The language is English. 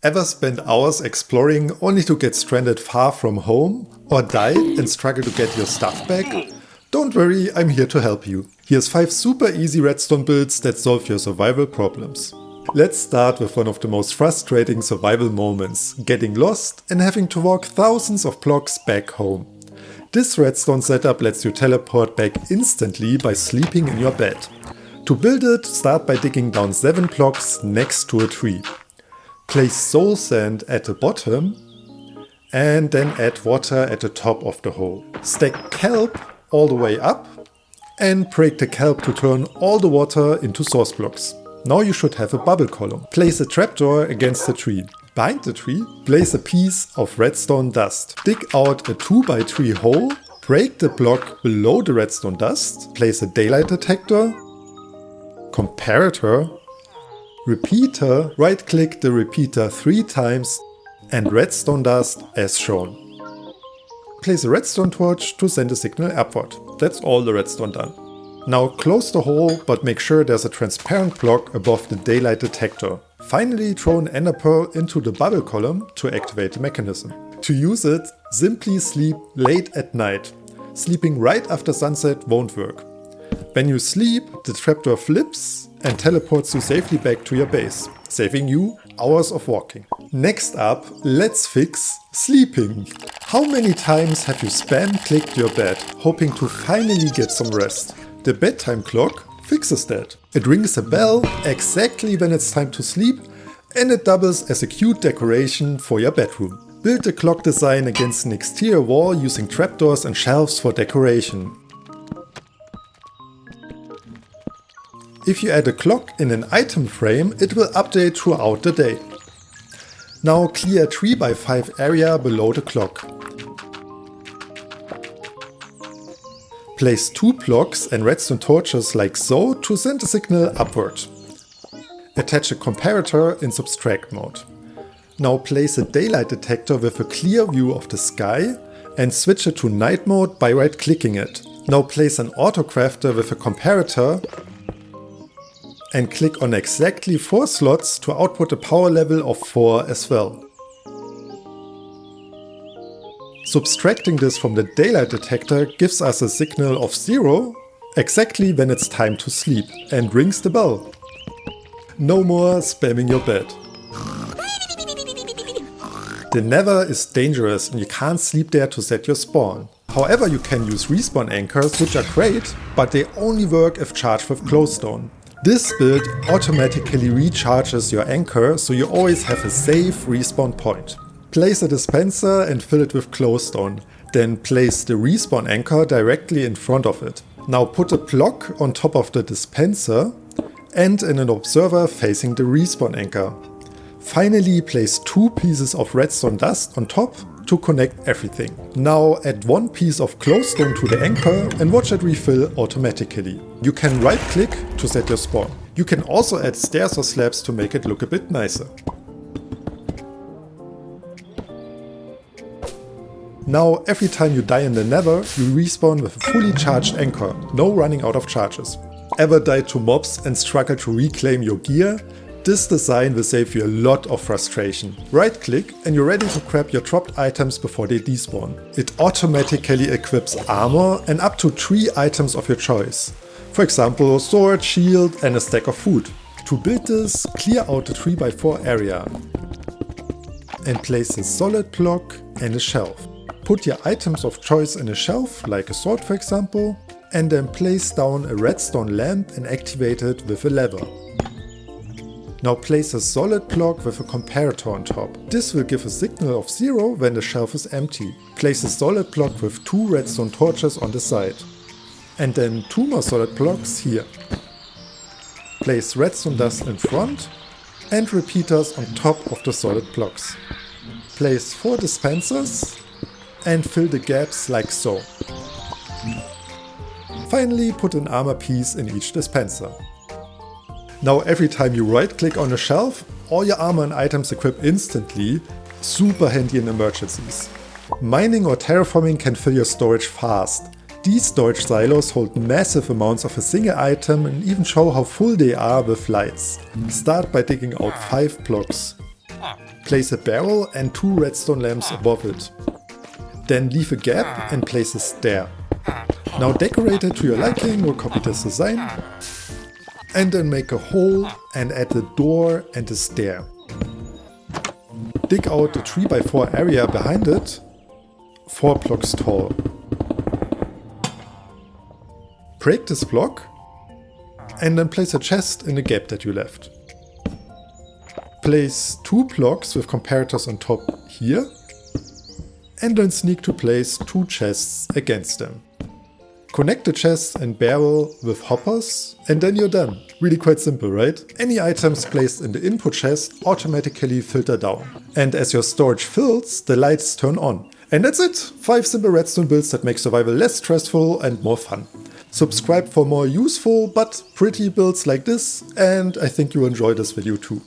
Ever spent hours exploring only to get stranded far from home? Or died and struggle to get your stuff back? Don't worry, I'm here to help you. Here's 5 super easy redstone builds that solve your survival problems. Let's start with one of the most frustrating survival moments, getting lost and having to walk thousands of blocks back home. This redstone setup lets you teleport back instantly by sleeping in your bed. To build it, start by digging down 7 blocks next to a tree. Place soul sand at the bottom and then add water at the top of the hole. Stack kelp all the way up and break the kelp to turn all the water into source blocks. Now you should have a bubble column. Place a trapdoor against the tree. Behind the tree, place a piece of redstone dust. Dig out a 2x3 hole, break the block below the redstone dust, place a daylight detector, comparator, repeater, right click the repeater 3 times and redstone dust as shown. Place a redstone torch to send a signal upward. That's all the redstone done. Now close the hole, but make sure there's a transparent block above the daylight detector. Finally throw an ender pearl into the bubble column to activate the mechanism. To use it, simply sleep late at night. Sleeping right after sunset won't work. When you sleep, the trapdoor flips and teleports you safely back to your base, saving you hours of walking. Next up, let's fix sleeping. How many times have you spam-clicked your bed, hoping to finally get some rest? The bedtime clock fixes that. It rings a bell exactly when it's time to sleep, and it doubles as a cute decoration for your bedroom. Build the clock design against an exterior wall using trapdoors and shelves for decoration. If you add a clock in an item frame, it will update throughout the day. Now clear a 3x5 area below the clock. Place 2 blocks and redstone torches like so to send the signal upward. Attach a comparator in subtract mode. Now place a daylight detector with a clear view of the sky and switch it to night mode by right clicking it. Now place an autocrafter with a comparator and click on exactly 4 slots to output a power level of 4 as well. Subtracting this from the daylight detector gives us a signal of 0 exactly when it's time to sleep and rings the bell. No more spamming your bed. The Nether is dangerous and you can't sleep there to set your spawn. However, you can use respawn anchors, which are great, but they only work if charged with glowstone. This build automatically recharges your anchor, so you always have a safe respawn point. Place a dispenser and fill it with glowstone. Then place the respawn anchor directly in front of it. Now put a block on top of the dispenser and in an observer facing the respawn anchor. Finally place 2 pieces of redstone dust on top to connect everything. Now add 1 piece of glowstone to the anchor and watch it refill automatically. You can right click to set your spawn. You can also add stairs or slabs to make it look a bit nicer. Now every time you die in the Nether, you respawn with a fully charged anchor, no running out of charges. Ever died to mobs and struggle to reclaim your gear? This design will save you a lot of frustration. Right click and you're ready to grab your dropped items before they despawn. It automatically equips armor and up to 3 items of your choice. For example, sword, shield and a stack of food. To build this, clear out the 3x4 area and place a solid block and a shelf. Put your items of choice in a shelf, like a sword for example, and then place down a redstone lamp and activate it with a lever. Now place a solid block with a comparator on top. This will give a signal of 0 when the shelf is empty. Place a solid block with 2 redstone torches on the side. And then 2 more solid blocks here. Place redstone dust in front and repeaters on top of the solid blocks. Place 4 dispensers and fill the gaps like so. Finally put an armor piece in each dispenser. Now every time you right click on a shelf, all your armor and items equip instantly, super handy in emergencies. Mining or terraforming can fill your storage fast. These storage silos hold massive amounts of a single item and even show how full they are with lights. Start by digging out 5 blocks. Place a barrel and 2 redstone lamps above it. Then leave a gap and place a stair. Now decorate it to your liking or copy this design. And then make a hole and add a door and a stair. Dig out the 3x4 area behind it, 4 blocks tall. Break this block and then place a chest in the gap that you left. Place 2 blocks with comparators on top here and then sneak to place 2 chests against them. Connect the chest and barrel with hoppers and then you're done. Really quite simple, right? Any items placed in the input chest automatically filter down. And as your storage fills, the lights turn on. And that's it! 5 simple redstone builds that make survival less stressful and more fun. Subscribe for more useful but pretty builds like this, and I think you'll enjoy this video too.